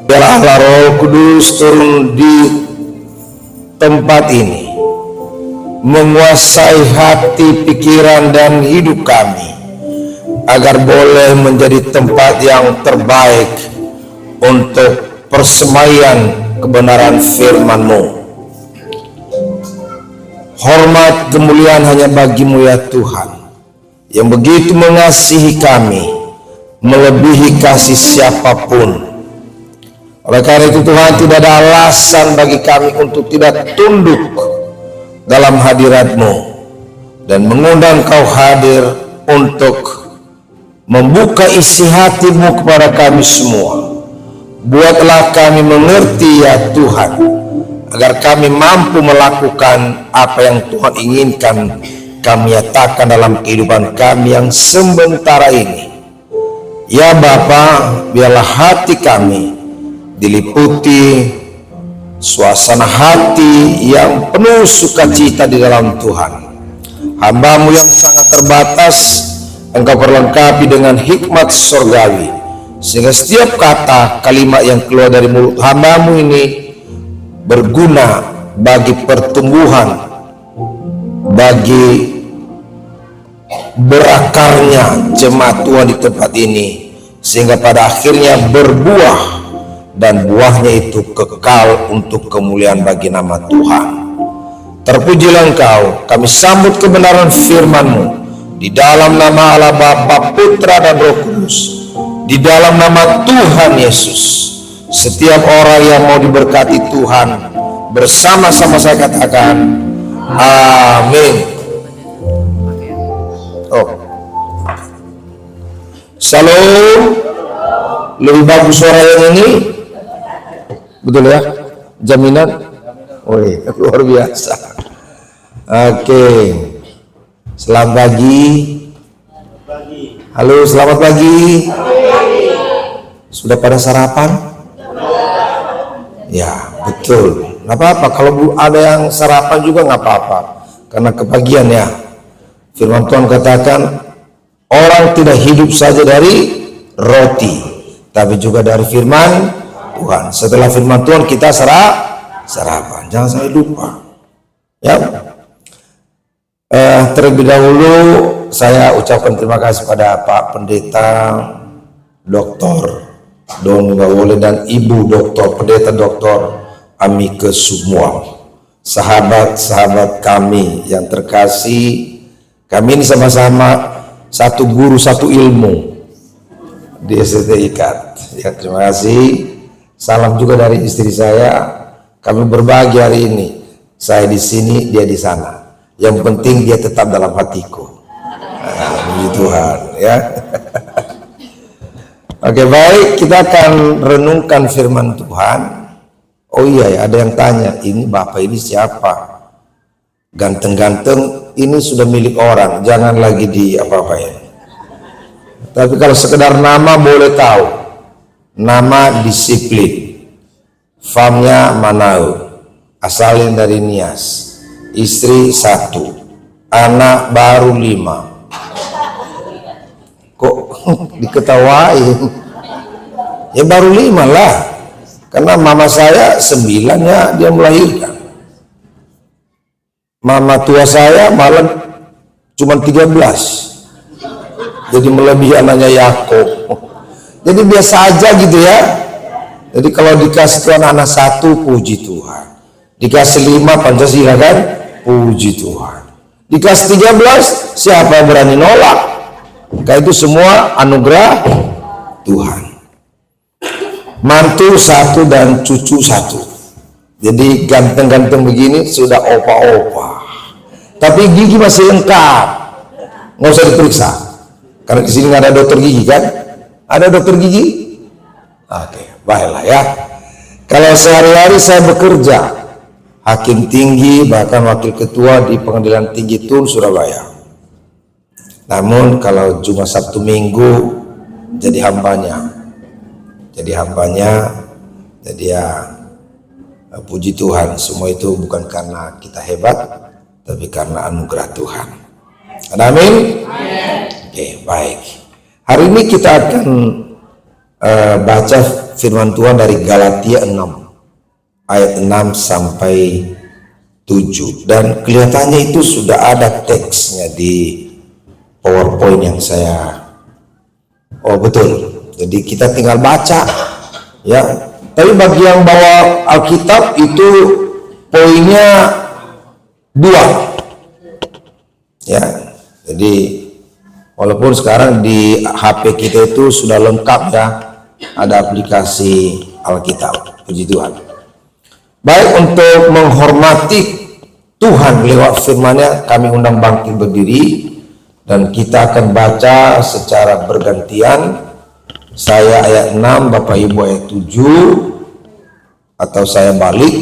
Biarlah Allah Roh Kudus turun di tempat ini, menguasai hati, pikiran, dan hidup kami, agar boleh menjadi tempat yang terbaik untuk persemaian kebenaran firman-Mu. Hormat kemuliaan hanya bagi-Mu ya Tuhan, yang begitu mengasihi kami, melebihi kasih siapapun. Oleh karena itu Tuhan, tidak ada alasan bagi kami untuk tidak tunduk dalam hadirat-Mu dan mengundang Kau hadir untuk membuka isi hati-Mu kepada kami semua. Buatlah kami mengerti ya Tuhan, agar kami mampu melakukan apa yang Tuhan inginkan kami nyatakan dalam kehidupan kami yang sementara ini. Ya Bapa, biarlah hati kami diliputi suasana hati yang penuh sukacita di dalam Tuhan. Hamba-Mu yang sangat terbatas, Engkau perlengkapi dengan hikmat surgawi, sehingga setiap kata kalimat yang keluar dari mulut hamba-Mu ini berguna bagi pertumbuhan, bagi berakarnya jemaat Tuhan di tempat ini, sehingga pada akhirnya berbuah, dan buahnya itu kekal untuk kemuliaan bagi nama Tuhan. Terpujilah Engkau. Kami sambut kebenaran firman-Mu di dalam nama Allah Bapa, Putra, dan Roh Kudus, di dalam nama Tuhan Yesus. Setiap orang yang mau diberkati Tuhan, bersama-sama saya katakan amin. Shalom. Lebih bagus suara yang ini, betul ya? Jaminan? Oh iya, luar biasa. Oke. Selamat pagi. Halo, selamat pagi. Sudah pada sarapan? Ya, betul. Nggak apa-apa, kalau ada yang sarapan juga nggak apa-apa, karena kebagian ya. Firman Tuhan katakan, orang tidak hidup saja dari roti, tapi juga dari firman Tuhan. Setelah firman Tuhan kita sarapan. Jangan sampai lupa. Ya. Terlebih dahulu saya ucapkan terima kasih pada Pak Pendeta Dr. Don Gawole dan Ibu Dr. Pendeta Dr. Amike Sumuang, sahabat-sahabat kami yang terkasih. Kami ini sama-sama satu guru, satu ilmu di SDT IKAT. Ya, terima kasih. Salam juga dari istri saya. Kami berbagi hari ini. Saya di sini, dia di sana. Yang penting dia tetap dalam hatiku. Puji Tuhan, ya. Oke, baik, kita akan renungkan firman Tuhan. Oh iya ya, ada yang tanya, ini Bapak ini siapa? Ganteng-ganteng, ini sudah milik orang, jangan lagi di apa-apain. Tapi kalau sekedar nama boleh tahu. Nama disiplin. Famnya Manau, asalnya dari Nias. Istri 1, anak baru 5. Kok diketawain? Ya baru 5 lah, karena mama saya 9 ya dia melahirkan. Mama tua saya malah cuma 13, jadi melebihi anaknya Yakob. Jadi biasa aja gitu ya. Jadi kalau dikasih Tuhan anak 1, puji Tuhan. Dikasih 5, Pancasila kan, puji Tuhan. Dikasih 13, siapa berani nolak? Kayak itu semua anugerah Tuhan. Mantu 1 dan cucu 1. Jadi ganteng-ganteng begini sudah opa-opa. Tapi gigi masih lengkap, nggak usah diperiksa. Karena di sini nggak ada dokter gigi kan? Ada dokter gigi? Oke, baiklah ya. Kalau sehari-hari saya bekerja, hakim tinggi bahkan wakil ketua di Pengadilan Tinggi Tun Surabaya. Namun kalau Jumat, Sabtu, Minggu jadi hambanya. Jadi ya puji Tuhan, semua itu bukan karena kita hebat, tapi karena anugerah Tuhan. Amin. Oke, baik. Hari ini kita akan baca firman Tuhan dari Galatia 6 ayat 6 sampai 7, dan kelihatannya itu sudah ada teksnya di PowerPoint yang saya, oh betul, jadi kita tinggal baca ya. Tapi bagi yang bawa Alkitab itu poinnya 2 ya. Jadi walaupun sekarang di HP kita itu sudah lengkap ya, ada aplikasi Alkitab, puji Tuhan. Baik, untuk menghormati Tuhan lewat firman-Nya, kami undang bangkit berdiri dan kita akan baca secara bergantian. Saya ayat 6, Bapak Ibu ayat 7, atau saya balik,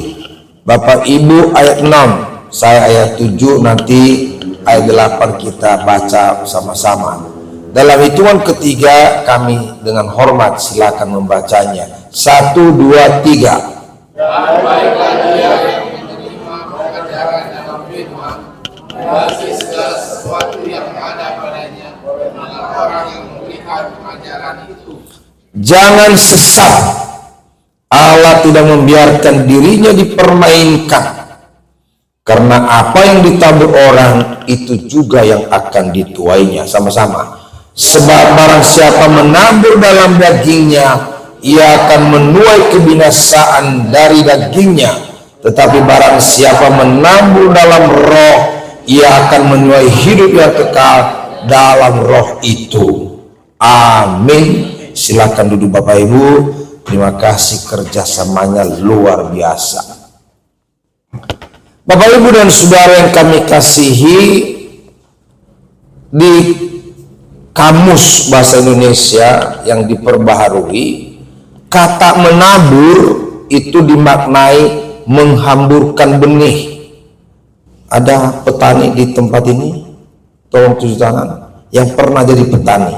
Bapak Ibu ayat 6, saya ayat 7, nanti ayat 8 kita baca bersama-sama. Dalam hitungan ketiga kami dengan hormat silakan membacanya. 1, 2, 3. Baiklah dia yang menerima pengajaran dalam firman, membasis segala sesuatu yang ada padanya dengan orang yang memberikan pengajaran itu. Jangan sesat. Allah tidak membiarkan dirinya dipermainkan, karena apa yang ditabur orang itu juga yang akan dituainya. Sama-sama. Sebab barang siapa menabur dalam dagingnya, ia akan menuai kebinasaan dari dagingnya. Tetapi barang siapa menabur dalam roh, ia akan menuai hidup yang kekal dalam roh itu. Amin. Silakan duduk Bapak Ibu. Terima kasih kerjasamanya luar biasa. Bapak Ibu dan Saudara yang kami kasihi, di Kamus Bahasa Indonesia yang diperbaharui, kata menabur itu dimaknai menghamburkan benih. Ada petani di tempat ini? Tolong tunjuk tangan yang pernah jadi petani.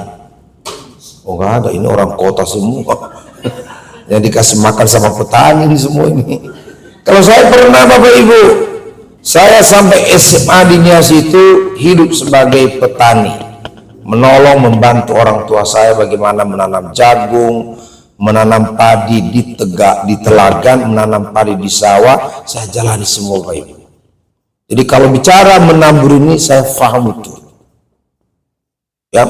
Oh nggak ada, ini orang kota semua yang dikasih makan sama petani ini semua ini. Kalau saya pernah Bapak Ibu, saya sampai SMA di Nias itu hidup sebagai petani, menolong membantu orang tua saya bagaimana menanam jagung, menanam padi di telagan, menanam padi di sawah. Saya jalani semua Bapak Ibu. Jadi kalau bicara menabur ini saya paham itu ya.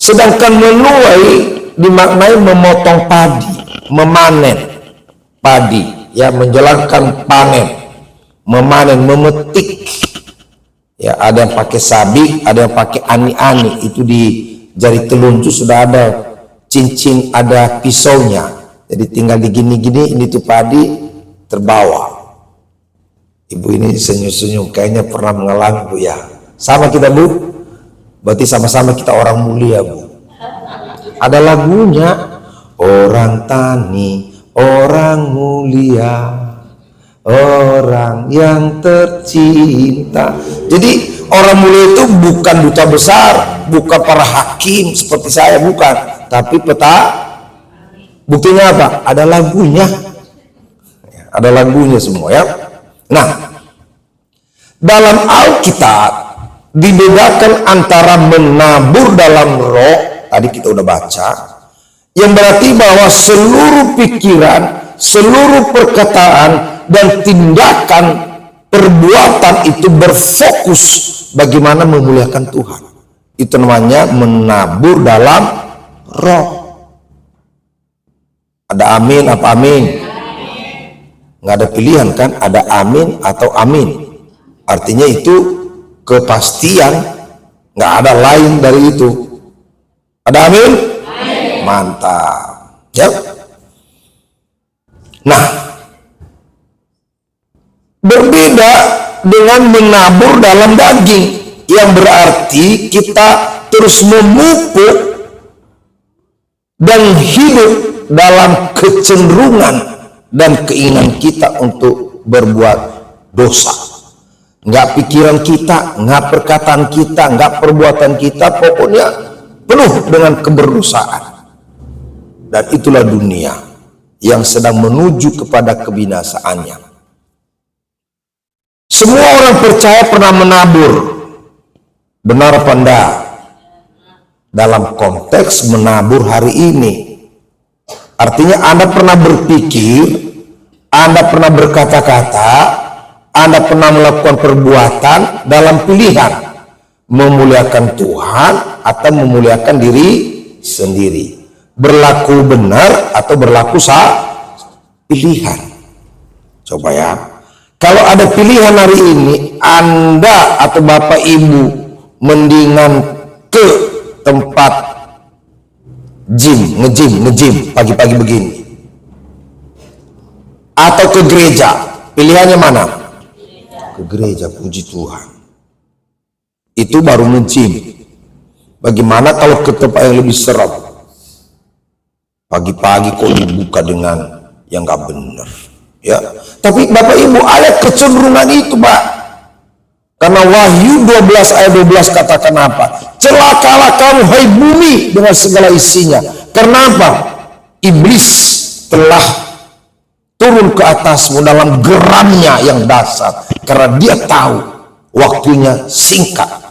Sedangkan menuai dimaknai memotong padi, memanen padi ya, menjalankan panen, memanen, memetik ya. Ada yang pakai sabik, ada yang pakai ani-ani, itu di jari telunjuk sudah ada cincin, ada pisaunya, jadi tinggal digini-gini, ini tuh padi terbawa. Ibu ini senyum-senyum, kayaknya pernah mengalami Bu ya. Sama kita Bu, berarti sama-sama kita orang mulia Bu. Ada lagunya, orang tani, orang mulia, orang yang tercinta. Jadi orang mulia itu bukan duta besar, bukan para hakim seperti saya, bukan, tapi peta. Buktinya apa? Ada lagunya, ada lagunya semua ya. Nah, dalam Alkitab dibedakan antara menabur dalam roh, tadi kita udah baca, yang berarti bahwa seluruh pikiran, seluruh perkataan dan tindakan perbuatan itu berfokus bagaimana memuliakan Tuhan. Itu namanya menabur dalam roh. Ada amin apa amin? Nggak ada pilihan kan, ada amin atau amin. Artinya itu kepastian, nggak ada lain dari itu. Ada amin? Amin. Mantap ya. Nah, berbeda dengan menabur dalam daging, yang berarti kita terus memupuk dan hidup dalam kecenderungan dan keinginan kita untuk berbuat dosa. Nggak pikiran kita, nggak perkataan kita, nggak perbuatan kita, pokoknya penuh dengan keberdosaan. Dan itulah dunia yang sedang menuju kepada kebinasaannya. Semua orang percaya pernah menabur. Benar apa enggak? Dalam konteks menabur hari ini, Artinya Anda pernah berpikir, Anda pernah berkata-kata, Anda pernah melakukan perbuatan dalam pilihan memuliakan Tuhan atau memuliakan diri sendiri, berlaku benar atau berlaku salah, pilihan. Coba ya, kalau ada pilihan hari ini, Anda atau Bapak Ibu mendingan ke tempat nge-gym pagi-pagi begini, atau ke gereja, pilihannya mana? Ke gereja, puji Tuhan. Itu baru nge-gym. Bagaimana kalau ke tempat yang lebih serem? Pagi-pagi kok dibuka dengan yang gak benar, ya. Tapi Bapak Ibu, ada kecenderungan itu, Pak. Karena Wahyu 12 ayat 12 katakan apa? Celakalah kamu, hai bumi, dengan segala isinya. Karena apa? Iblis telah turun ke atasmu dalam geramnya yang dasar. Karena dia tahu waktunya singkat.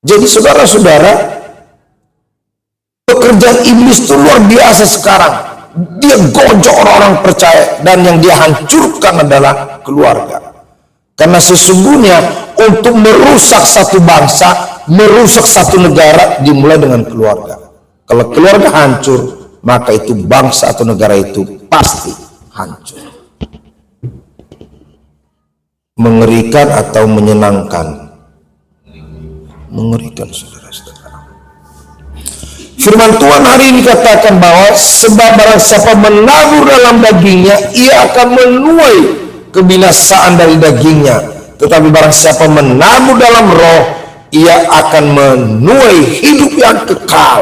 Jadi saudara-saudara, pekerjaan iblis itu luar biasa sekarang. Dia gojok orang-orang percaya, dan yang dia hancurkan adalah keluarga. Karena sesungguhnya untuk merusak satu bangsa, merusak satu negara dimulai dengan keluarga. Kalau keluarga hancur, maka itu bangsa atau negara itu pasti hancur. Mengerikan atau menyenangkan? Mengerikan, saudara-saudara. Firman Tuhan hari ini katakan bahwa sebab barang siapa menabur dalam dagingnya, ia akan menuai kebinasaan dari dagingnya. Tetapi barang siapa menabur dalam roh, ia akan menuai hidup yang kekal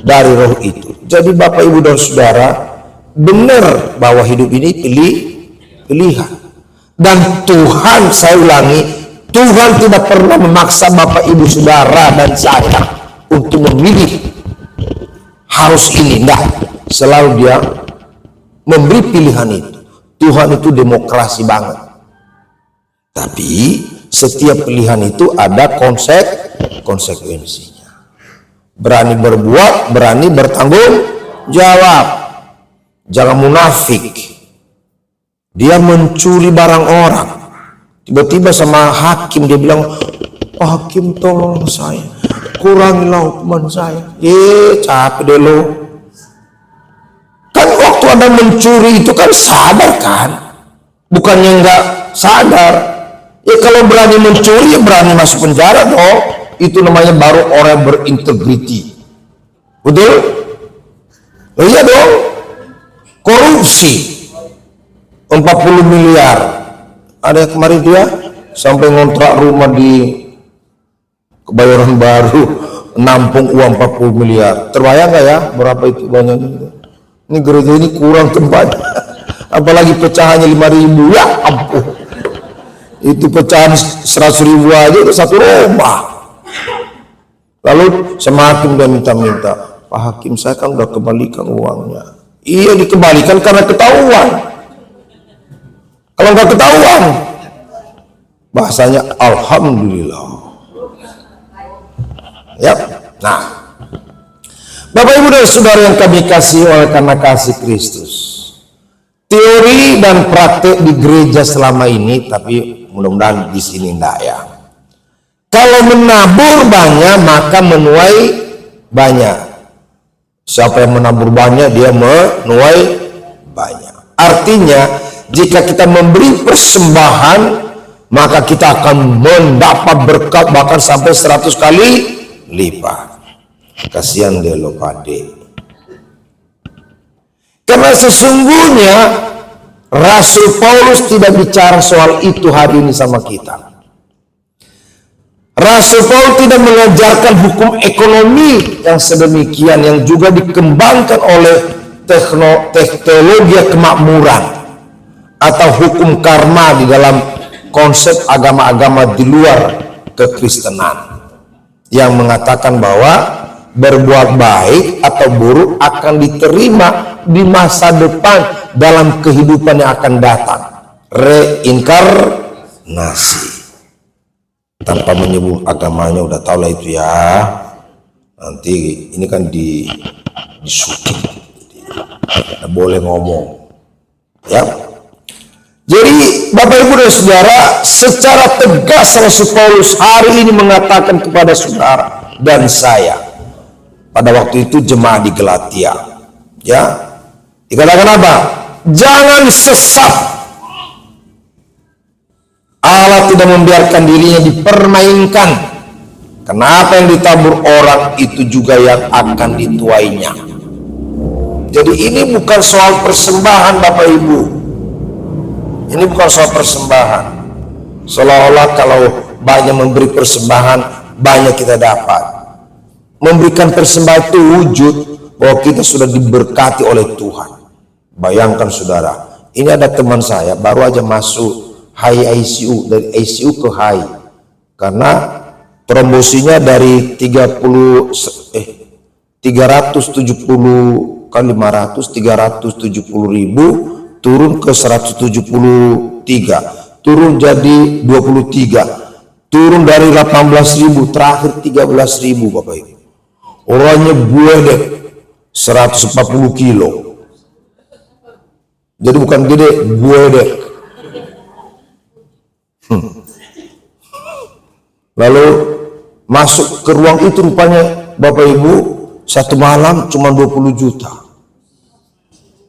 dari roh itu. Jadi Bapak Ibu dan Saudara, benar bahwa hidup ini pilihan. Dan Tuhan, saya ulangi, Tuhan tidak pernah memaksa Bapak Ibu Saudara dan saya untuk memilih harus ini, enggak. Selalu dia memberi pilihan itu. Tuhan itu demokrasi banget. Tapi setiap pilihan itu ada konsekuensinya. Berani berbuat, berani bertanggung jawab. Jangan munafik. Dia mencuri barang orang. Tiba-tiba sama hakim dia bilang, "Pak Hakim, tolong saya, kurangilah hukuman saya." Capek deh lo. Kan waktu Anda mencuri itu kan sadar kan? Bukannya enggak sadar. Ya kalau berani mencuri ya berani masuk penjara dong. Itu namanya baru orang berintegriti. Betul? Oh, iya dong. Korupsi 40 miliar. Ada kemarin dia sampai ngontrak rumah di Kebayoran Baru, nampung uang 40 miliar. Terbayang nggak ya berapa itu banyaknya? Ini gereja ini kurang tempat. Apalagi pecahannya 5.000, ya ampun. Itu pecahan 100.000 aja itu satu rumah. Lalu sama hakim dia minta-minta, "Pak Hakim, saya kan udah kembalikan uangnya." Iya, dikembalikan karena ketahuan. Kalau nggak ketahuan, bahasanya alhamdulillah. Ya, nah, Bapak Ibu dan Saudara yang kami kasih oleh karena kasih Kristus, teori dan praktek di gereja selama ini, tapi mudah-mudahan di sini enggak ya. Kalau menabur banyak maka menuai banyak. Siapa yang menabur banyak dia menuai banyak. Artinya jika kita memberi persembahan maka kita akan mendapat berkat bahkan sampai 100 kali lipat. Kasihan deh lo pade. Karena sesungguhnya Rasul Paulus tidak bicara soal itu hari ini sama kita. Rasul Paulus tidak mengajarkan hukum ekonomi yang sedemikian yang juga dikembangkan oleh teknologi kemakmuran atau hukum karma di dalam konsep agama-agama di luar kekristenan yang mengatakan bahwa berbuat baik atau buruk akan diterima di masa depan dalam kehidupan yang akan datang, reinkarnasi. Tanpa menyebut agamanya, udah tahu lah itu ya. Nanti ini kan disukit. nggak boleh ngomong. Ya. Jadi Bapak Ibu dan Saudara, secara tegas Rasul Paulus hari ini mengatakan kepada saudara dan saya, pada waktu itu jemaat di Galatia, ya, dikatakan apa? Jangan sesat. Allah tidak membiarkan dirinya dipermainkan. Kenapa yang ditabur orang itu juga yang akan dituainya. Jadi ini bukan soal persembahan Bapak Ibu. Ini bukan soal persembahan. Seolah-olah kalau banyak memberi persembahan, banyak kita dapat. Memberikan persembahan itu wujud bahwa kita sudah diberkati oleh Tuhan. Bayangkan saudara, ini ada teman saya baru aja masuk high ICU, dari ICU ke high. Karena trombosinya dari 370 kali 500, 370.000 turun ke 173, turun jadi 23, turun dari 18.000 terakhir 13.000 Bapak Ibu. Orangnya buedek 140 kilo. Jadi bukan gede, buedek. Lalu masuk ke ruang itu rupanya Bapak Ibu, satu malam cuma 20 juta.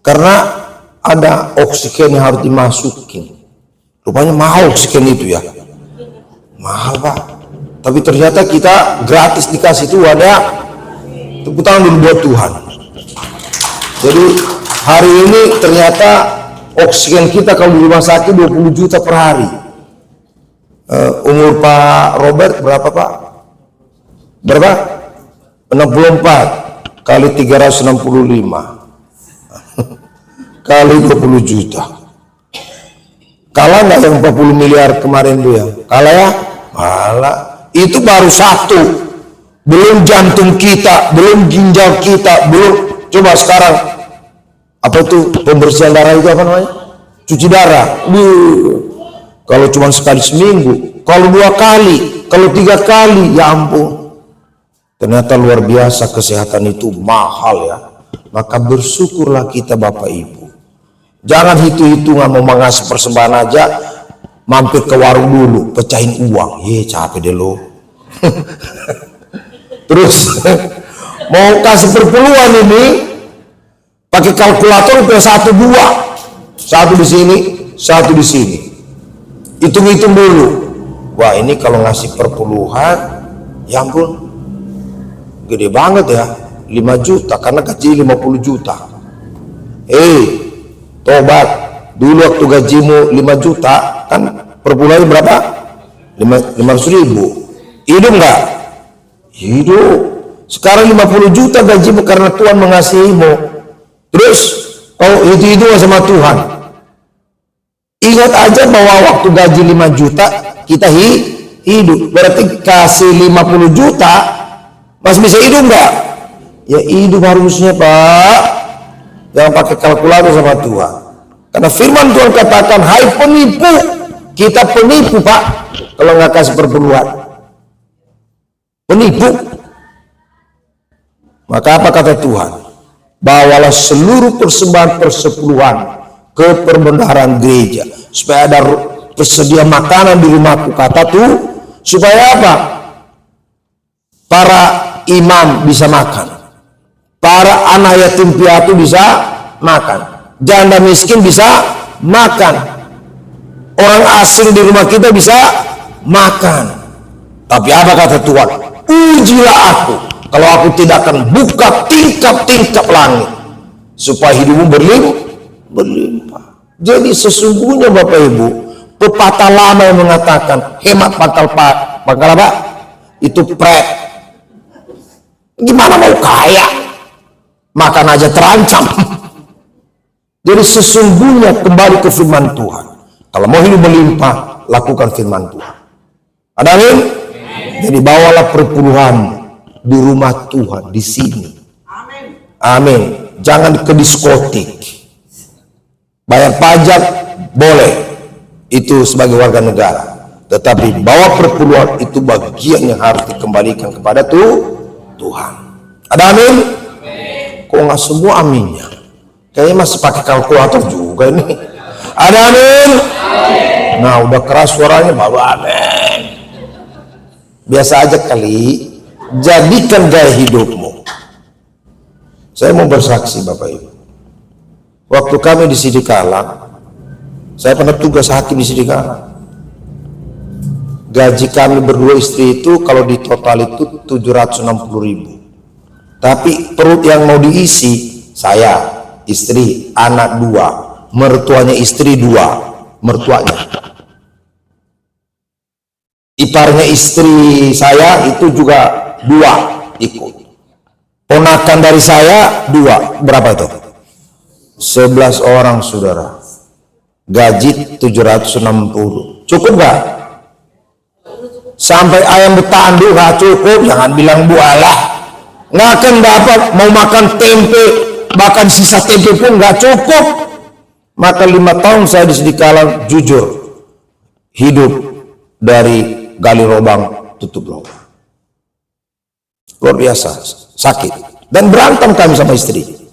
Karena ada oksigen yang harus dimasukin. Rupanya mahal oksigen itu ya. Mahal Pak. Tapi ternyata kita gratis dikasih Tuhan ya. Tepuk tangan dulu buat Tuhan. Jadi hari ini ternyata oksigen kita kalau di rumah sakit 20 juta per hari. Umur Pak Robert berapa Pak? Berapa? 64 kali 365 kali 20 juta. Kalah nggak yang 40 miliar kemarin tuh ya? Kalah ya? Kalah. Itu baru satu. Belum jantung kita, belum ginjal kita, belum. Coba sekarang apa itu pembersihan darah itu apa namanya? Cuci darah. Kalau cuma sekali seminggu, kalau 2 kali, kalau 3 kali, ya ampun. Ternyata luar biasa, kesehatan itu mahal ya. Maka bersyukurlah kita Bapak Ibu. Jangan hitung-hitungan mau mengasih persembahan aja, mampir ke warung dulu, pecahin uang. Capek deh lo. Terus mau kasih perpuluhan ini, pakai kalkulator udah 1, 2, 1 di sini, 1 di sini. Hitung-hitung dulu. Wah ini kalau ngasih perpuluhan, ya ampun, gede banget ya, 5 juta karena gaji 50 juta. Tobat, dulu waktu gajimu 5 juta kan perbulannya berapa? 500.000. Hidup nggak? Hidup. Sekarang 50 juta gajimu karena Tuhan mengasihimu. Terus itu sama Tuhan. Ingat aja bahwa waktu gaji 5 juta kita hidup. Berarti kasih 50 juta masih bisa hidup nggak? Ya hidup harusnya Pak. Jangan pakai kalkulator sama Tuhan. Karena firman Tuhan katakan, hai penipu, kita penipu Pak, kalau nggak kasih perpuluhan. Penipu. Maka apa kata Tuhan? Bawalah seluruh persembahan persepuluhan ke perbendaharaan gereja, supaya ada tersedia makanan di rumahku, kata tuh, supaya apa? Para imam bisa makan. Para anak yatim piatu bisa makan, janda miskin bisa makan, orang asing di rumah kita bisa makan. Tapi apa kata Tuhan? Ujilah aku, kalau aku tidak akan buka tingkap-tingkap langit, supaya hidupmu berlimpah. Jadi sesungguhnya Bapak Ibu, pepatah lama yang mengatakan hemat pangkal apa? Itu pret. Gimana mau kaya? Makan aja terancam. Jadi sesungguhnya kembali ke firman Tuhan. Kalau mau hidup berlimpah, lakukan firman Tuhan. Ada amin? Jadi bawalah perpuluhan di rumah Tuhan di sini. Amin. Jangan ke diskotik. Bayar pajak boleh, itu sebagai warga negara. Tetapi bawa perpuluhan itu bagian yang harus dikembalikan kepada Tuhan. Ada amin? Kok nggak semua aminnya? Kayaknya masih pakai kalkulator juga ini. Ada amin? Nah, udah keras suaranya baru amin. Biasa aja kali. Jadikan gaya hidupmu. Saya mau bersaksi Bapak Ibu. Waktu kami di Sidikalang, saya pernah tugas hakim di Sidikalang. Gaji kami berdua istri itu kalau di total itu 760.000. Tapi perut yang mau diisi saya, istri, anak 2, mertuanya istri 2, mertuanya. Iparnya istri saya itu juga 2 ikut. Ponakan dari saya 2, berapa itu? 11 orang saudara. Gaji 760. Cukup gak? Sampai ayam bertanduk gak cukup, jangan bilang bualah. Nggak akan dapat, mau makan tempe, bahkan sisa tempe pun nggak cukup. Maka 5 tahun saya di Sidikalang jujur hidup dari gali lubang tutup lubang. Luar biasa, sakit. Dan berantem kami sama istri.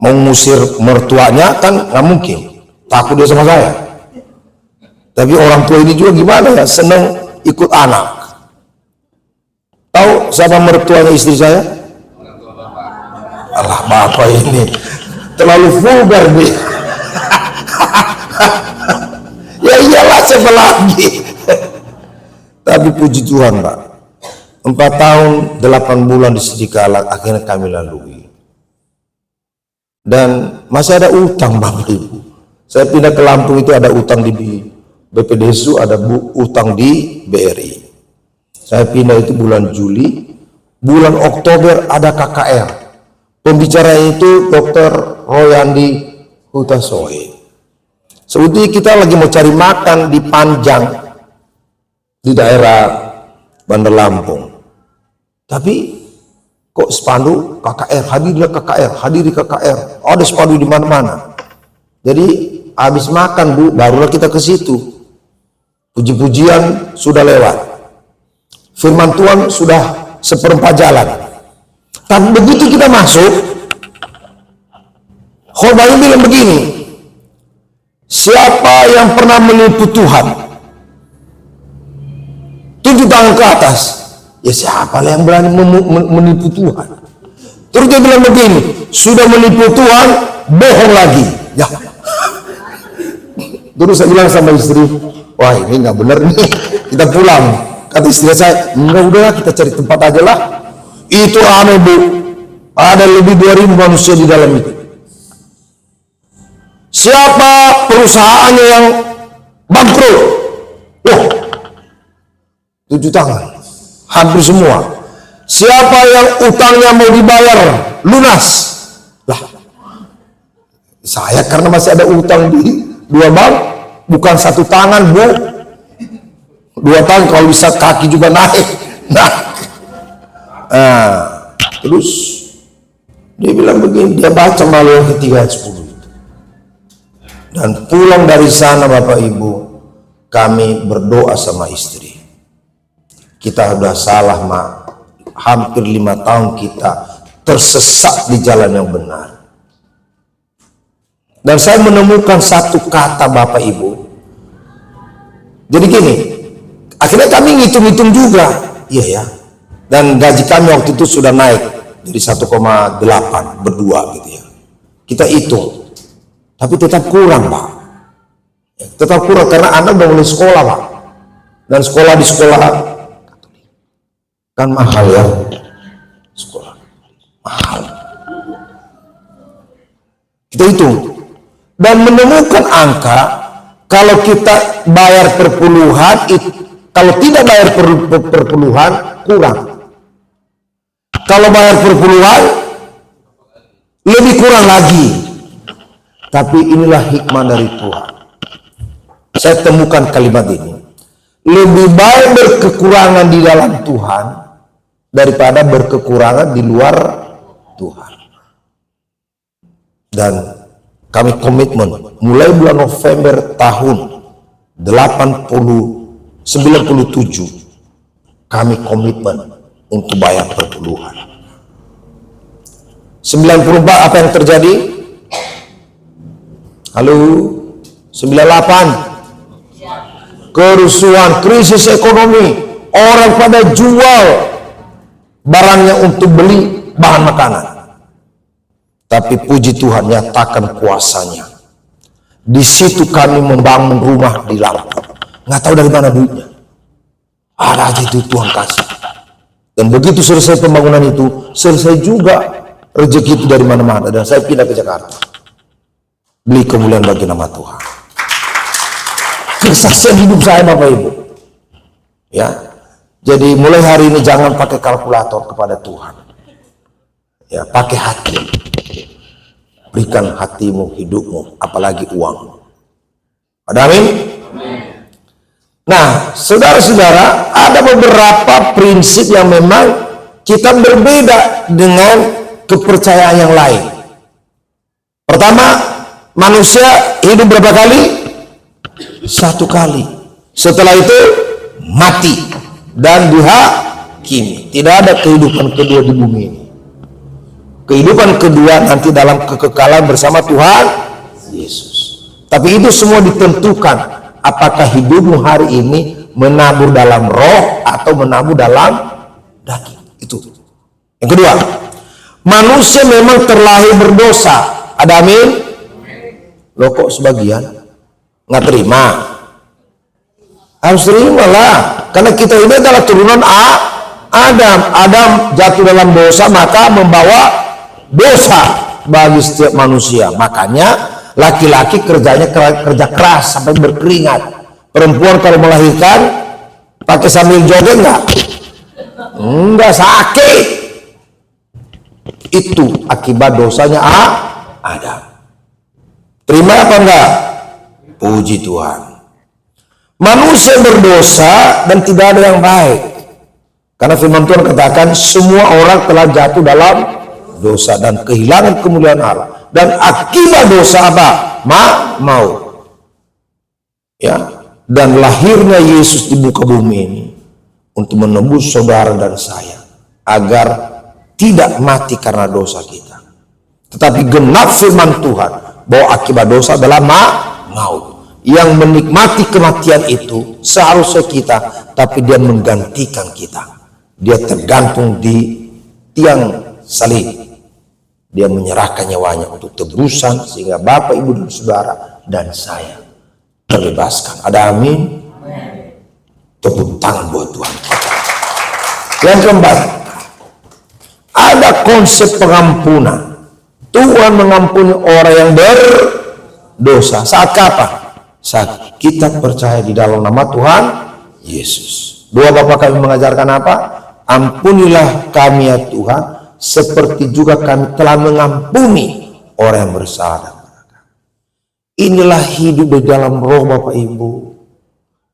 Mau ngusir mertuanya kan nggak mungkin, takut dia sama saya. Tapi orang tua ini juga gimana ya, seneng ikut anak. Tahu siapa mertuanya istri saya? Alah, bapak ini terlalu vulgar nih. Ya iyalah, siapa lagi? Tapi puji Tuhan Pak, 4 tahun 8 bulan di Sidikalang akhirnya kami lalui. Dan masih ada utang Bapak Ibu. Saya pindah ke Lampung itu ada utang di BPDSU, ada utang di BRI. Saya pindah itu bulan Juli, bulan Oktober ada KKR. Pembicara itu Dr. Royandi Hutasoe. Sebetulnya kita lagi mau cari makan di Panjang, di daerah Bandar Lampung. Tapi kok spanduk KKR, hadirilah KKR, hadiri KKR. Ada spanduk di mana-mana. Jadi habis makan Bu, barulah kita ke situ. Puji-pujian sudah lewat. Firman Tuhan sudah seperempat jalan. Tapi begitu kita masuk, khotbahnya bilang begini, siapa yang pernah menipu Tuhan? Tunjuk tangan ke atas. Ya siapa yang berani menipu Tuhan? Terus dia bilang begini, sudah menipu Tuhan, bohong lagi. Ya. Terus saya bilang sama istri, wah ini nggak benar nih, kita pulang. Kata istri saya, enggak udahlah kita cari tempat aja lah. Itu aneh Bu, ada lebih 2.000 manusia di dalam itu. Siapa perusahaannya yang bangkrut? Wah, 7 tangan, hampir semua. Siapa yang utangnya mau dibayar lunas? Lah, saya karena masih ada utang di 2 bank, bukan 1 tangan Bu. 2 tangan kalau bisa kaki juga naik. Terus dia bilang begini, dia baca Maliaki 3 ayat 10 itu. Dan pulang dari sana Bapak Ibu, kami berdoa sama istri. Kita udah salah Mak, hampir 5 tahun kita tersesat di jalan yang benar. Dan saya menemukan satu kata Bapak Ibu. Jadi gini, akhirnya kami ngitung-ngitung juga, iya ya. Dan gaji kami waktu itu sudah naik dari 1,8 berdua gitu ya. Kita hitung, tapi tetap kurang Pak. Tetap kurang karena anak udah mulai sekolah Pak. Dan sekolah di sekolah kan mahal ya. Sekolah mahal. Kita hitung dan menemukan angka kalau kita bayar per puluhan, kalau tidak bayar per puluhan kurang. Kalau bayar per puluhan lebih kurang lagi. Tapi inilah hikmah dari Tuhan. Saya temukan kalimat ini. Lebih baik berkekurangan di dalam Tuhan daripada berkekurangan di luar Tuhan. Dan kami komitmen mulai bulan November tahun 97 kami komitmen untuk bayar perpuluhan. 94 apa yang terjadi? Halo, 98. Kerusuhan, krisis ekonomi, orang pada jual barangnya untuk beli bahan makanan. Tapi puji Tuhan, nyatakan kuasanya. Di situ kami membangun rumah di Lampung. Nggak tahu dari mana duitnya. Ada aja itu Tuhan kasih. Dan begitu selesai pembangunan itu, selesai juga rezeki itu dari mana-mana. Dan saya pindah ke Jakarta. Beli kemuliaan bagi nama Tuhan. Kesaksian hidup saya Bapak Ibu. Ya. Jadi mulai hari ini jangan pakai kalkulator kepada Tuhan. Ya, pakai hati. Berikan hatimu, hidupmu, apalagi uang. Ada amin? Nah, saudara-saudara, ada beberapa prinsip yang memang kita berbeda dengan kepercayaan yang lain. Pertama, manusia hidup berapa kali? 1 kali. Setelah itu mati dan dihakimi. Tidak ada kehidupan kedua di bumi ini. Kehidupan kedua nanti dalam kekekalan bersama Tuhan Yesus. Tapi itu semua ditentukan apakah hidupmu hari ini menabur dalam roh atau menabur dalam daging. Itu. Yang kedua, manusia memang terlahir berdosa. Ada amin? Loh kok sebagian nggak terima? Harus terimalah, karena kita ini adalah turunan Adam. Adam jatuh dalam dosa, maka membawa dosa bagi setiap manusia. Makanya laki-laki kerjanya kerja keras sampai berkeringat. Perempuan kalau melahirkan pakai sambil joget enggak sakit. Itu akibat dosanya Adam. Terima apa enggak? Puji Tuhan. Manusia berdosa dan tidak ada yang baik. Karena firman Tuhan katakan semua orang telah jatuh dalam dosa dan kehilangan kemuliaan Allah. Dan akibat dosa apa? Maut. Ya. Dan lahirnya Yesus di muka bumi ini untuk menembus saudara dan saya agar tidak mati karena dosa kita. Tetapi genap firman Tuhan bahwa akibat dosa adalah maut. Yang menikmati kematian itu seharusnya kita, tapi dia menggantikan kita. Dia tergantung di tiang salib. Dia menyerahkan nyawanya untuk tebusan sehingga Bapak, Ibu, dan Saudara dan saya terbebaskan. Ada amin? Tepuk tangan buat Tuhan. Yang keempat, ada konsep pengampunan. Tuhan mengampuni orang yang berdosa. Saat kapan? Saat kita percaya di dalam nama Tuhan Yesus. Doa Bapa kami mengajarkan apa? Ampunilah kami ya Tuhan, seperti juga kami telah mengampuni orang yang bersalah. Inilah hidup di dalam roh Bapak Ibu.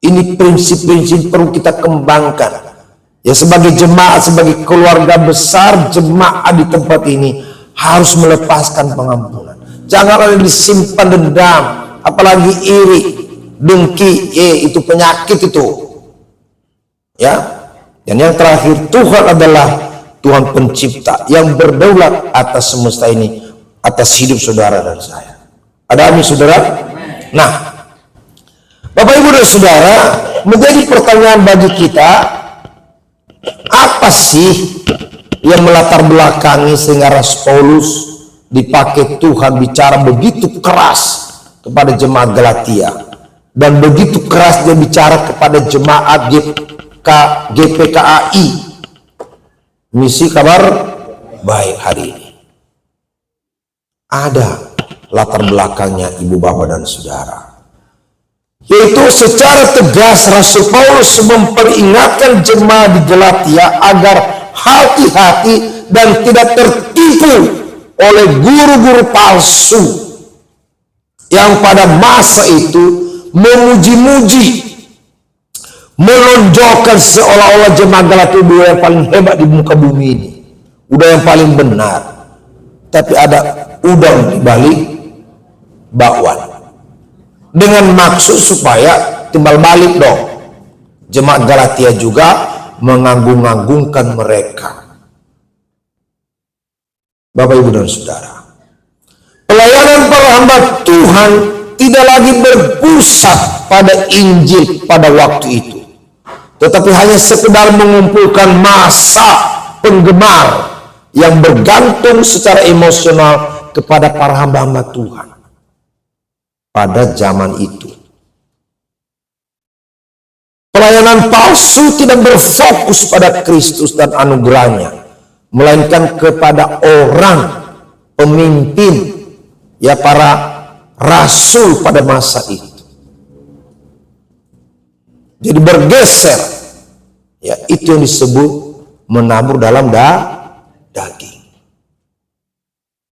Ini prinsip-prinsip perlu kita kembangkan. Ya, sebagai jemaat, sebagai keluarga besar jemaat di tempat ini harus melepaskan pengampunan. Jangan ada disimpan dendam, apalagi iri, dengki, itu penyakit itu. Ya. Dan yang terakhir, Tuhan adalah Tuhan pencipta yang berdaulat atas semesta ini, atas hidup saudara dan saya. Ada amin saudara? Nah, Bapak Ibu dan Saudara, menjadi pertanyaan bagi kita, apa sih yang melatar belakangi sehingga Rasul Paulus dipakai Tuhan bicara begitu keras kepada jemaat Galatia, dan begitu keras dia bicara kepada jemaat GPKAI, misi kabar baik hari ini. Ada latar belakangnya Ibu, Bapak, dan Saudara, yaitu secara tegas Rasul Paulus memperingatkan jemaat di Galatia agar hati-hati dan tidak tertipu oleh guru-guru palsu yang pada masa itu memuji-muji, menonjolkan seolah-olah jemaat Galatia udah yang paling hebat di muka bumi ini, udah yang paling benar. Tapi ada udang di balik bakwan, dengan maksud supaya timbal balik dong. Jemaat Galatia juga mengagung-agungkan mereka. Bapak, Ibu, dan Saudara, pelayanan para hamba Tuhan tidak lagi berpusat pada Injil pada waktu itu, tetapi hanya sekedar mengumpulkan massa penggemar yang bergantung secara emosional kepada para hamba-hamba Tuhan pada zaman itu. Pelayanan palsu tidak berfokus pada Kristus dan anugerahnya, melainkan kepada orang pemimpin, ya para rasul pada masa itu. Jadi bergeser, ya itu yang disebut menabur dalam daging.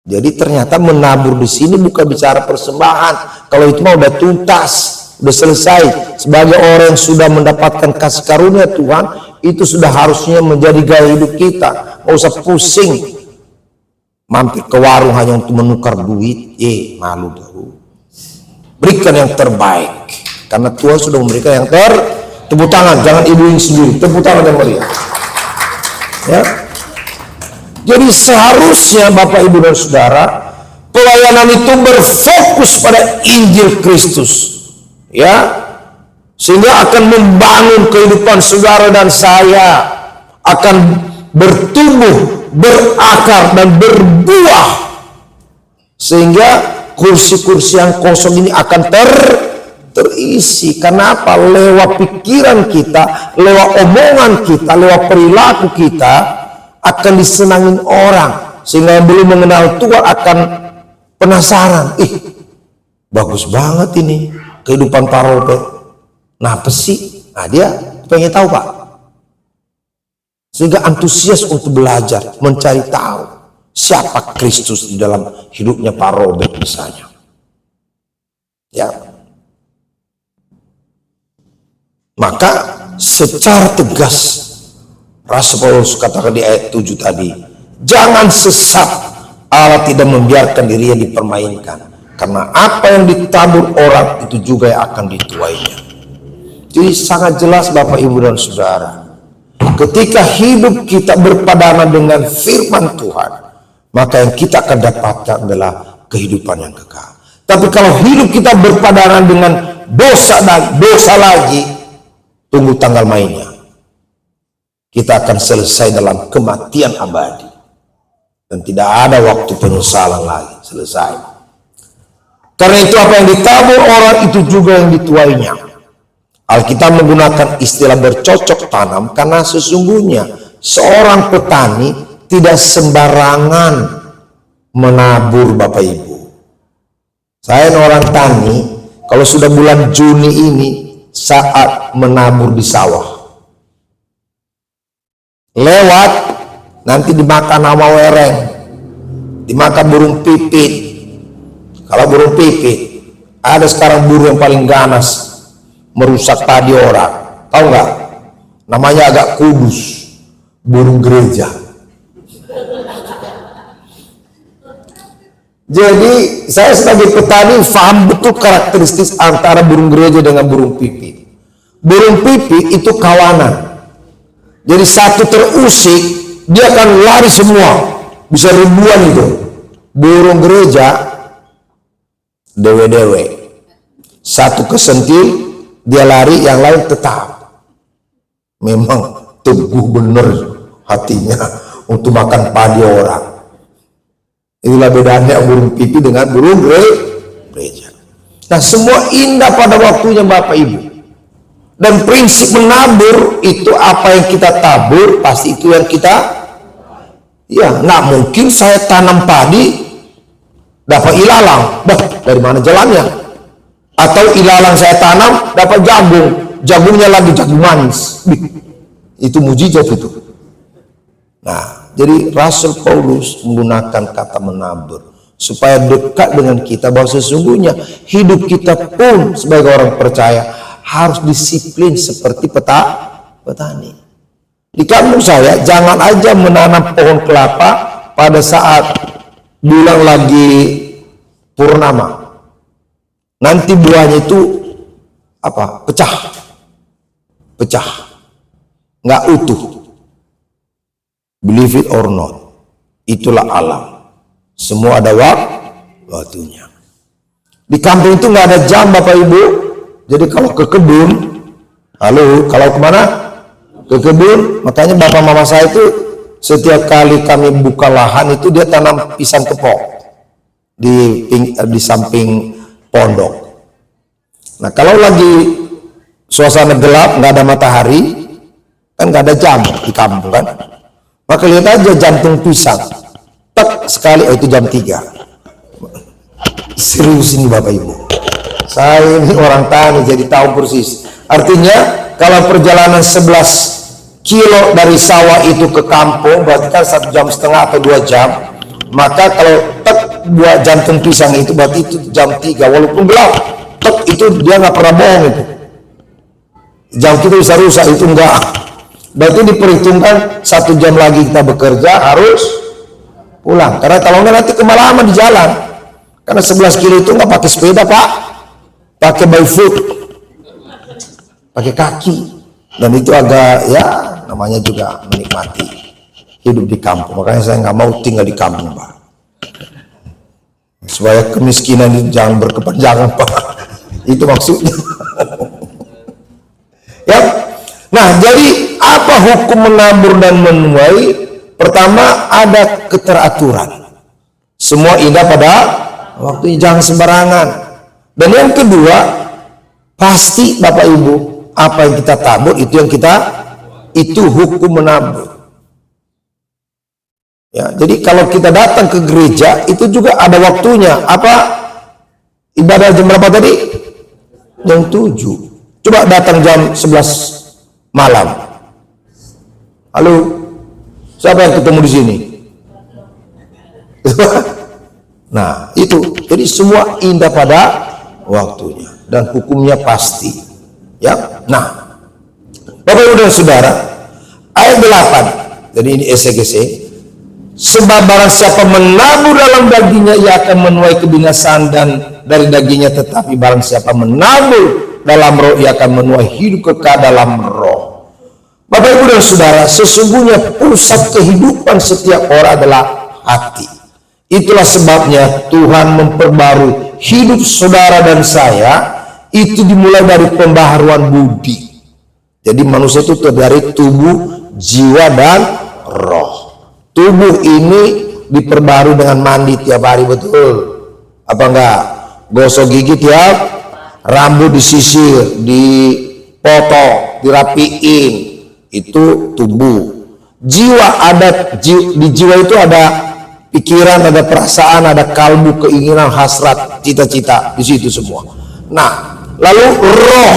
Jadi ternyata menabur di sini bukan bicara persembahan. Kalau itu mah udah tuntas, udah selesai. Sebagai orang yang sudah mendapatkan kasih karunia Tuhan, itu sudah harusnya menjadi gaya hidup kita. Nggak usah pusing mampir ke warung hanya untuk menukar duit. Malu dulu. Berikan yang terbaik, karena Tuhan sudah memberikan yang tepuk tangan, jangan ibuin sendiri, tepuk tangan yang meriah. Ya. Jadi seharusnya Bapak Ibu dan Saudara, pelayanan itu berfokus pada Injil Kristus, ya, sehingga akan membangun kehidupan saudara dan saya, akan bertumbuh, berakar dan berbuah, sehingga kursi-kursi yang kosong ini akan terisi. Karena apa? Lewat pikiran kita, lewat omongan kita, lewat perilaku kita akan disenangin orang, sehingga yang belum mengenal Tuhan akan penasaran. Bagus banget ini kehidupan Pak Robert. Nah apa sih? Nah dia pengen tahu Pak, sehingga antusias untuk belajar, mencari tahu siapa Kristus di dalam hidupnya Pak Robert misalnya. Ya, maka secara tegas Rasul Paulus katakan di ayat 7 tadi, jangan sesat, Allah tidak membiarkan dirinya dipermainkan, karena apa yang ditabur orang itu juga yang akan dituainya. Jadi sangat jelas Bapak Ibu dan Saudara, ketika hidup kita berpadanan dengan firman Tuhan, maka yang kita akan dapatkan adalah kehidupan yang kekal. Tapi kalau hidup kita berpadanan dengan dosa dan dosa lagi, tunggu tanggal mainnya. Kita akan selesai dalam kematian abadi dan tidak ada waktu penyesalan lagi. Selesai. Karena itu apa yang ditabur orang itu juga yang dituainya. Alkitab menggunakan istilah bercocok tanam karena sesungguhnya seorang petani tidak sembarangan menabur Bapak Ibu. Saya orang tani, kalau sudah bulan Juni ini saat menabur di sawah, lewat nanti dimakan hama wereng, dimakan burung pipit. Kalau burung pipit, ada sekarang burung yang paling ganas merusak padi orang, tahu nggak? Namanya agak kudus, burung gereja. Jadi saya sebagai petani paham betul karakteristik antara burung gereja dengan burung pipit. Burung pipit itu kawanan. Jadi satu terusik, dia akan lari semua, bisa ribuan itu. Burung gereja, dewe-dewe, satu kesentil, dia lari, yang lain tetap. Memang teguh bener hatinya untuk makan padi orang. Inilah bedanya burung pipit dengan burung gereja. Nah semua indah pada waktunya Bapak Ibu. Dan prinsip menabur itu apa yang kita tabur pasti itu yang kita, ya nggak mungkin saya tanam padi dapat ilalang, dari mana jalannya? Atau ilalang saya tanam dapat jagung, jagungnya lagi jagung manis, itu mujizat itu. Nah jadi Rasul Paulus menggunakan kata menabur supaya dekat dengan kita bahwa sesungguhnya hidup kita pun sebagai orang percaya harus disiplin seperti petani. Di kampung saya jangan aja menanam pohon kelapa pada saat bulan lagi purnama. Nanti buahnya itu apa? Pecah, nggak utuh. Believe it or not, itulah alam. Semua ada waktunya. Di kampung itu nggak ada jam Bapak Ibu. Jadi kalau ke kebun, kalau kemana? Ke kebun. Makanya Bapak Mama saya itu setiap kali kami buka lahan itu dia tanam pisang kepok di samping pondok. Nah kalau lagi suasana gelap, nggak ada matahari, kan nggak ada jam di kampung kan, maka lihat aja jantung pisang, tak sekali, itu jam 3. Serius ini Bapak Ibu, saya ini orang tani jadi tahu persis. Artinya kalau perjalanan 11 kilo dari sawah itu ke kampung berarti kan 1,5 jam atau 2 jam, maka kalau tak buat jantung pisang itu berarti itu jam 3 walaupun gelap, tak itu dia nggak pernah bohong itu. Jam kita bisa rusak, itu enggak. Berarti diperhitungkan 1 jam lagi kita bekerja harus pulang, karena kalau enggak nanti kemalaman di jalan. Karena 11 kilo itu enggak pakai sepeda Pak, pakai by foot, pakai kaki, dan itu agak ya namanya juga menikmati hidup di kampung. Makanya saya nggak mau tinggal di kampung Pak, supaya kemiskinan itu jangan berkepanjangan Pak. Itu maksudnya. Ya. Nah, jadi apa hukum menabur dan menuai? Pertama, ada keteraturan. Semua indah pada waktunya, jangan sembarangan. Dan yang kedua, pasti Bapak Ibu, apa yang kita tabur itu hukum menabur. Ya, jadi kalau kita datang ke gereja itu juga ada waktunya. Apa ibadah jam berapa tadi? Jam 7. Coba datang jam 11 malam. Halo, siapa yang ketemu di sini? Nah, itu. Jadi semua indah pada waktunya dan hukumnya pasti. Ya. Nah, Bapak Ibu dan Saudara, ayat 8. Jadi ini SGC. Sebab barang siapa menabur dalam dagingnya, ia akan menuai kebinasaan dan dari dagingnya, tetapi barang siapa menabur dalam roh, ia akan menuai hidup kekal dalam roh. Bapak Ibu dan Saudara, sesungguhnya pusat kehidupan setiap orang adalah hati. Itulah sebabnya Tuhan memperbarui hidup saudara dan saya itu dimulai dari pembaharuan budi. Jadi manusia itu terdiri dari tubuh, jiwa, dan roh. Tubuh ini diperbarui dengan mandi tiap hari, betul? Apa enggak? Gosok gigi tiap, rambut disisir, dipotong, dirapiin, itu tubuh. Jiwa ada, di jiwa itu ada pikiran, ada perasaan, ada kalbu, keinginan, hasrat, cita-cita, di situ semua. Nah, lalu roh.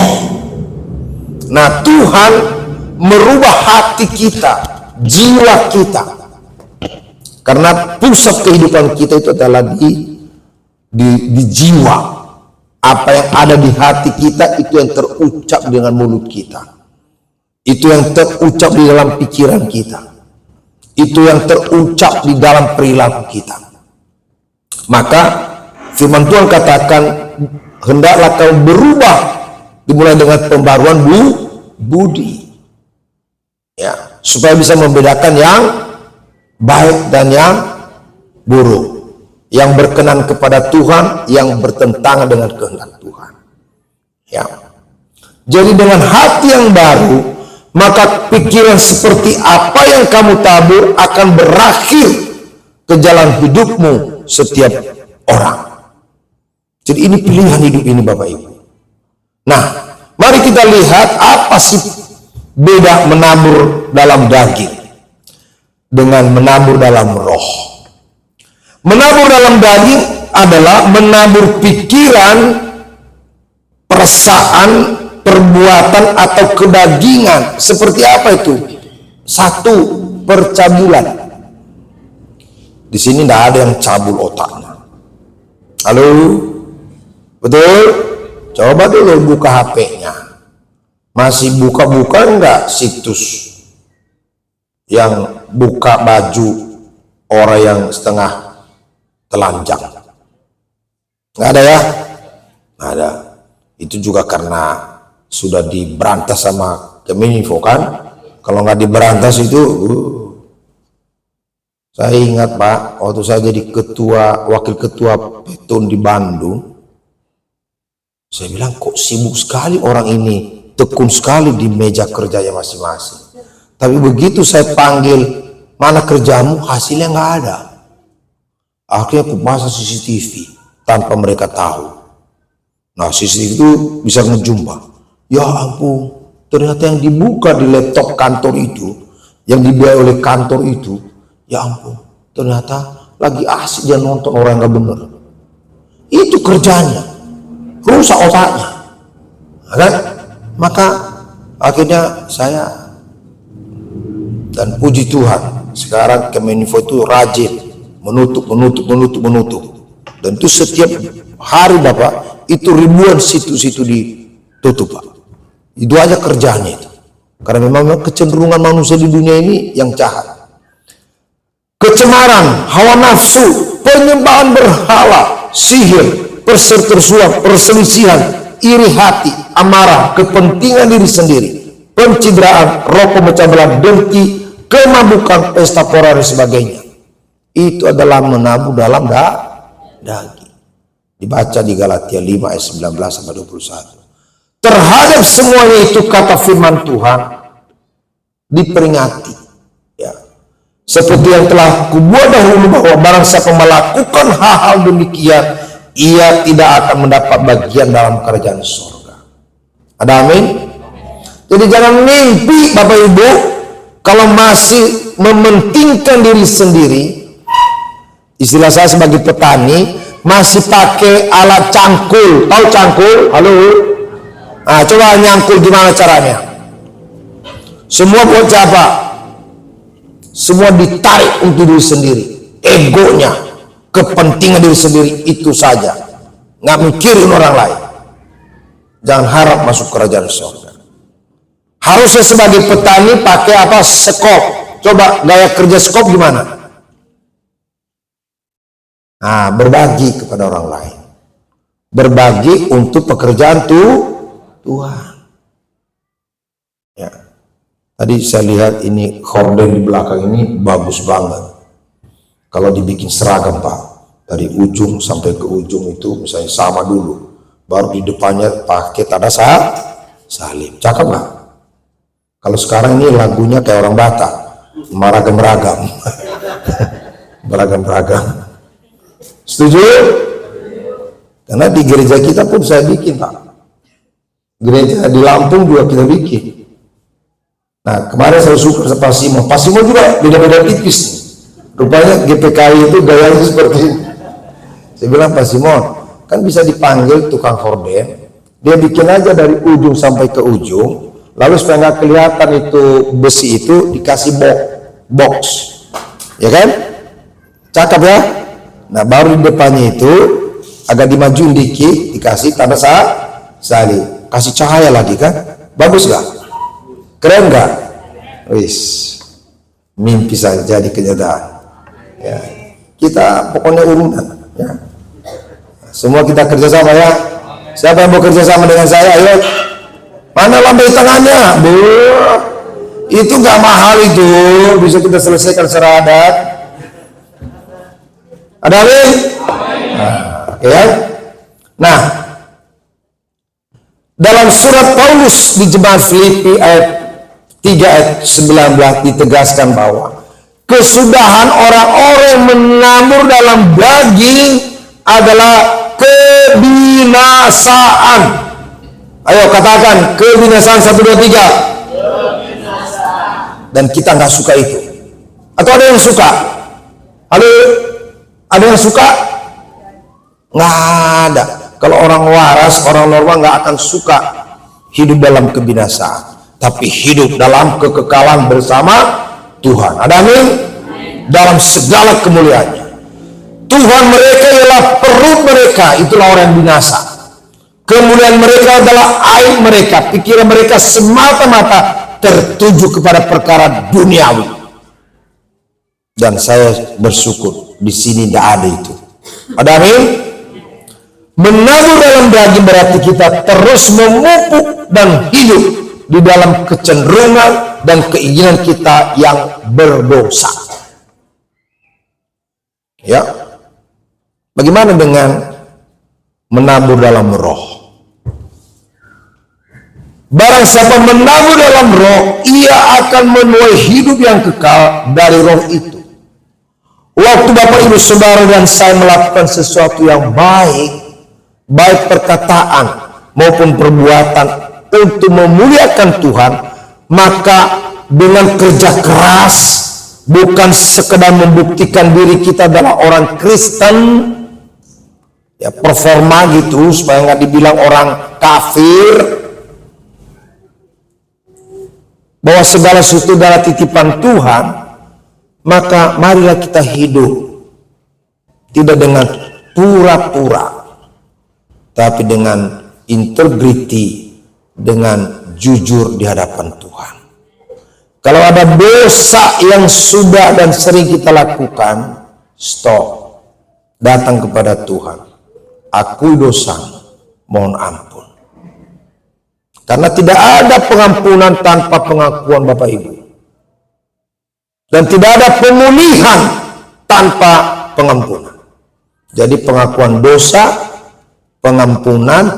Nah, Tuhan merubah hati kita, jiwa kita. Karena pusat kehidupan kita itu adalah di jiwa. Apa yang ada di hati kita itu yang terucap dengan mulut kita. Itu yang terucap di dalam pikiran kita. Itu yang terucap di dalam perilaku kita. Maka firman Tuhan katakan, hendaklah kau berubah, dimulai dengan pembaruan budi. Ya, supaya bisa membedakan yang baik dan yang buruk, yang berkenan kepada Tuhan, yang bertentangan dengan kehendak Tuhan. Ya. Jadi dengan hati yang baru, maka pikiran seperti apa yang kamu tabur akan berakhir ke jalan hidupmu setiap orang. Jadi ini pilihan hidup ini Bapak Ibu. Nah, mari kita lihat apa sih beda menabur dalam daging dengan menabur dalam roh. Menabur dalam daging adalah menabur pikiran, perasaan, perbuatan atau kedagingan. Seperti apa itu? 1, percabulan. Di sini tidak ada yang cabul otaknya. Halo? Betul? Coba dulu buka HP-nya. Masih buka-buka enggak situs yang buka baju orang yang setengah telanjang? Nggak ada ya? Nggak ada. Itu juga karena sudah diberantas sama Keminfo kan? Kalau nggak diberantas itu, saya ingat Pak, waktu saya jadi wakil ketua Petun di Bandung, Saya bilang, kok sibuk sekali orang ini, tekun sekali di meja kerjanya masing-masing. Tapi begitu saya panggil, mana kerjamu, hasilnya nggak ada. Akhirnya aku pasang CCTV tanpa mereka tahu. Nah, CCTV itu bisa ngejumpa. Ya ampun, ternyata yang dibuka di laptop kantor itu, yang dibiayai oleh kantor itu, ya ampun, ternyata lagi asik dia nonton orang nggak bener. Itu kerjanya, rusak otaknya, kan? Maka akhirnya saya, dan puji Tuhan, sekarang Kemeninfo itu rajin menutup. Dan itu setiap hari Bapak, itu ribuan situs-situs ditutup Pak. Itu aja kerjanya itu. Karena memang kecenderungan manusia di dunia ini yang jahat. Kecemaran, hawa nafsu, penyembahan berhala, sihir, perseteruan, perselisihan, iri hati, amarah, kepentingan diri sendiri, pencitraan, roh pemecah belah, dengki, kemabukan, pesta pora dan sebagainya. Itu adalah menabur dalam daging. Dibaca di Galatia 5 ayat 19 sampai 21. Terhadap semuanya itu kata firman Tuhan diperingati, ya. Seperti yang telah kubuat dahulu bahwa barang siapa melakukan hal-hal demikian, ia tidak akan mendapat bagian dalam kerajaan surga. Ada amin? Jadi jangan mimpi Bapak Ibu kalau masih mementingkan diri sendiri. Istilah saya sebagai petani masih pakai alat cangkul. Tahu cangkul? Halo? Nah, coba nyangkul gimana caranya? Semua buat siapa? Semua ditarik untuk diri sendiri. Egonya, kepentingan diri sendiri itu saja. Nggak mikirin orang lain. Jangan harap masuk kerajaan surga. Harusnya sebagai petani pakai apa? Sekop. Coba gaya kerja sekop gimana? Nah, berbagi kepada orang lain. Berbagi untuk pekerjaan Tuhan. Ya. Tadi saya lihat ini horden di belakang ini bagus banget. Kalau dibikin seragam Pak, dari ujung sampai ke ujung itu misalnya sama dulu. Baru di depannya pakai tanda salib. Cakep nggak? Kalau sekarang ini lagunya kayak orang Batak, meragam-ragam. Beragam-ragam. Setuju? Karena di gereja kita pun saya bikin Pak. Gereja di Lampung juga kita bikin. Nah, kemarin saya suka Pak Simon. Pak Simon juga beda-beda tipis. Rupanya GPKI itu gayanya seperti ini. Saya bilang, Pak Simon, kan bisa dipanggil tukang horden. Dia bikin aja dari ujung sampai ke ujung. Lalu supaya nggak kelihatan itu besi itu dikasih box. Ya kan? Cakep ya? Nah, baru di depannya itu agak dimajuin dikit, dikasih tanda salib. Kasih cahaya lagi kan? Bagus gak? Keren gak? Wis, mimpi saja jadi kenyataan. Ya, kita pokoknya urunan. Ya. Semua kita kerjasama ya. Siapa yang mau kerjasama dengan saya? Ayo. Mana lambai tangannya? Itu gak mahal itu, bisa kita selesaikan secara adat. Ada amin? Nah, ya. Nah, dalam surat Paulus di jemaat Filipi ayat 3 ayat 19 ditegaskan bahwa kesudahan orang-orang menabur dalam daging adalah kebinasaan. Ayo katakan kebinasaan 1, 2, 3. Dan kita nggak suka itu. Atau ada yang suka? Halo? Ada yang suka? Nggak ada. Kalau orang waras, orang normal nggak akan suka hidup dalam kebinasaan, tapi hidup dalam kekekalan bersama Tuhan. Ada amin? Dalam segala kemuliaannya. Tuhan mereka ialah perut mereka, itulah orang binasa. Kemuliaan mereka adalah aib mereka, pikiran mereka semata-mata tertuju kepada perkara duniawi. Dan saya bersyukur di sini tidak ada itu. Ada amin? Menabur dalam daging berarti kita terus memupuk dan hidup di dalam kecenderungan dan keinginan kita yang berdosa. Ya. Bagaimana dengan menabur dalam roh? Barang siapa menabur dalam roh, ia akan menuai hidup yang kekal dari roh itu. Waktu Bapak Ibu Saudara dan saya melakukan sesuatu yang baik, baik perkataan maupun perbuatan untuk memuliakan Tuhan, maka dengan kerja keras, bukan sekedar membuktikan diri kita adalah orang Kristen, ya performa gitu supaya nggak dibilang orang kafir, bahwa segala sesuatu adalah titipan Tuhan, maka marilah kita hidup tidak dengan pura-pura, tapi dengan integriti, dengan jujur di hadapan Tuhan. Kalau ada dosa yang sudah dan sering kita lakukan, stop, datang kepada Tuhan, akui dosamu, mohon ampun. Karena tidak ada pengampunan tanpa pengakuan Bapak Ibu. Dan tidak ada pemulihan tanpa pengampunan. Jadi pengakuan dosa, pengampunan,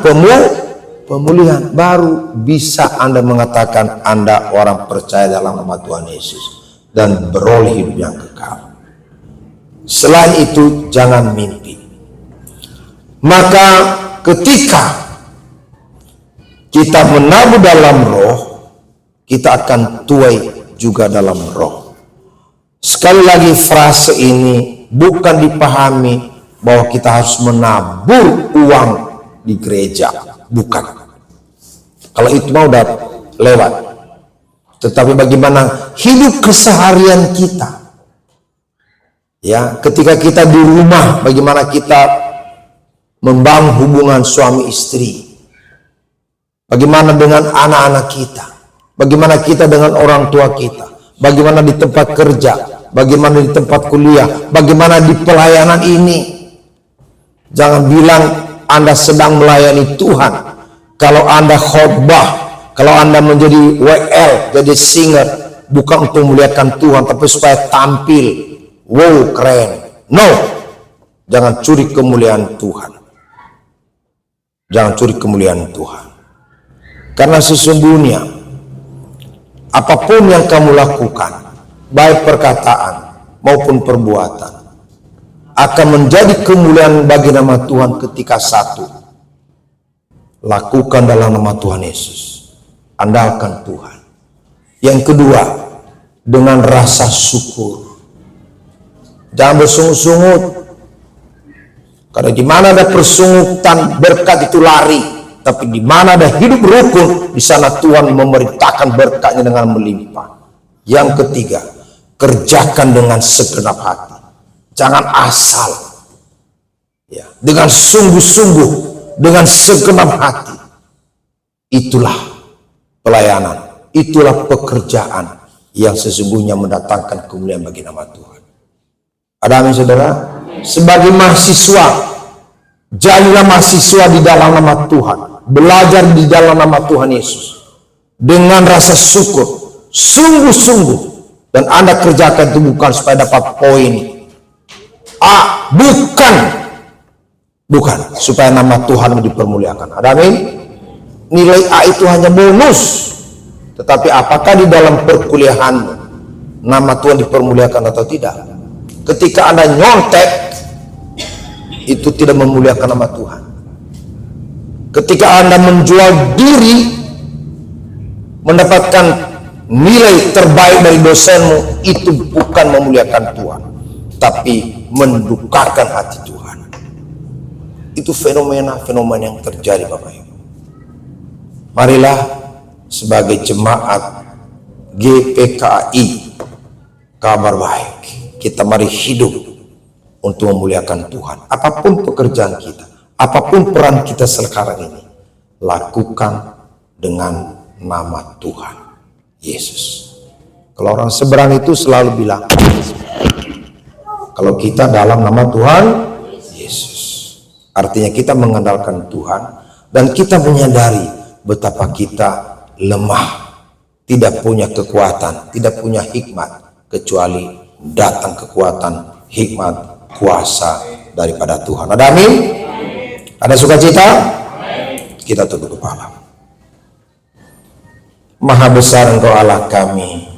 pemulihan, baru bisa Anda mengatakan Anda orang percaya dalam nama Tuhan Yesus dan beroleh hidup yang kekal. Selain itu jangan mimpi. Maka ketika kita menabur dalam roh, kita akan tuai juga dalam roh. Sekali lagi frase ini bukan dipahami bahwa kita harus menabur uang di gereja, bukan. Kalau itu mau udah lewat. Tetapi bagaimana hidup keseharian kita, ya, ketika kita di rumah, bagaimana kita membangun hubungan suami istri. Bagaimana dengan anak-anak kita? Bagaimana kita dengan orang tua kita? Bagaimana di tempat kerja? Bagaimana di tempat kuliah? Bagaimana di pelayanan ini? Jangan bilang Anda sedang melayani Tuhan. Kalau Anda khotbah, kalau Anda menjadi WL, jadi singer, bukan untuk memuliakan Tuhan, tapi supaya tampil, wow keren. No, jangan curi kemuliaan Tuhan. Jangan curi kemuliaan Tuhan. Karena sesungguhnya apapun yang kamu lakukan, baik perkataan maupun perbuatan, akan menjadi kemuliaan bagi nama Tuhan ketika satu, lakukan dalam nama Tuhan Yesus, andalkan Tuhan. Yang kedua, dengan rasa syukur, jangan bersungut-sungut. Karena di mana ada persungutan, berkat itu lari. Tapi di mana ada hidup rukun, di sana Tuhan memerintahkan berkatnya dengan melimpah. Yang ketiga, kerjakan dengan segenap hati. Jangan asal. Ya, dengan sungguh-sungguh, dengan segenap hati. Itulah pelayanan, itulah pekerjaan yang sesungguhnya mendatangkan kemuliaan bagi nama Tuhan. Ada amin saudara? Sebagai mahasiswa, jadilah mahasiswa di dalam nama Tuhan. Belajar di dalam nama Tuhan Yesus dengan rasa syukur, sungguh-sungguh, dan Anda kerjakan itu bukan supaya dapat poin A, bukan supaya nama Tuhan dipermuliakan. Ada amin? Nilai A itu hanya bonus, tetapi apakah di dalam perkuliahanmu nama Tuhan dipermuliakan atau tidak? Ketika Anda nyontek, itu tidak memuliakan nama Tuhan. Ketika Anda menjual diri, mendapatkan nilai terbaik dari dosenmu, itu bukan memuliakan Tuhan, tapi mendukakan hati Tuhan. Itu fenomena-fenomena yang terjadi Bapak Ibu. Marilah sebagai jemaat GPKI Kabar Baik, kita mari hidup untuk memuliakan Tuhan. Apapun pekerjaan kita, apapun peran kita sekarang ini, lakukan dengan nama Tuhan Yesus. Kalau orang seberang itu selalu bilang, kalau kita dalam nama Tuhan Yesus, artinya kita mengandalkan Tuhan dan kita menyadari betapa kita lemah, tidak punya kekuatan, tidak punya hikmat, kecuali datang kekuatan, hikmat, kuasa daripada Tuhan. Ada amin? Ada sukacita? Kita tunduk kepala. Maha besar Engkau Allah kami,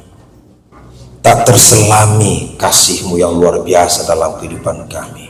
tak terselami kasih-Mu yang luar biasa dalam kehidupan kami.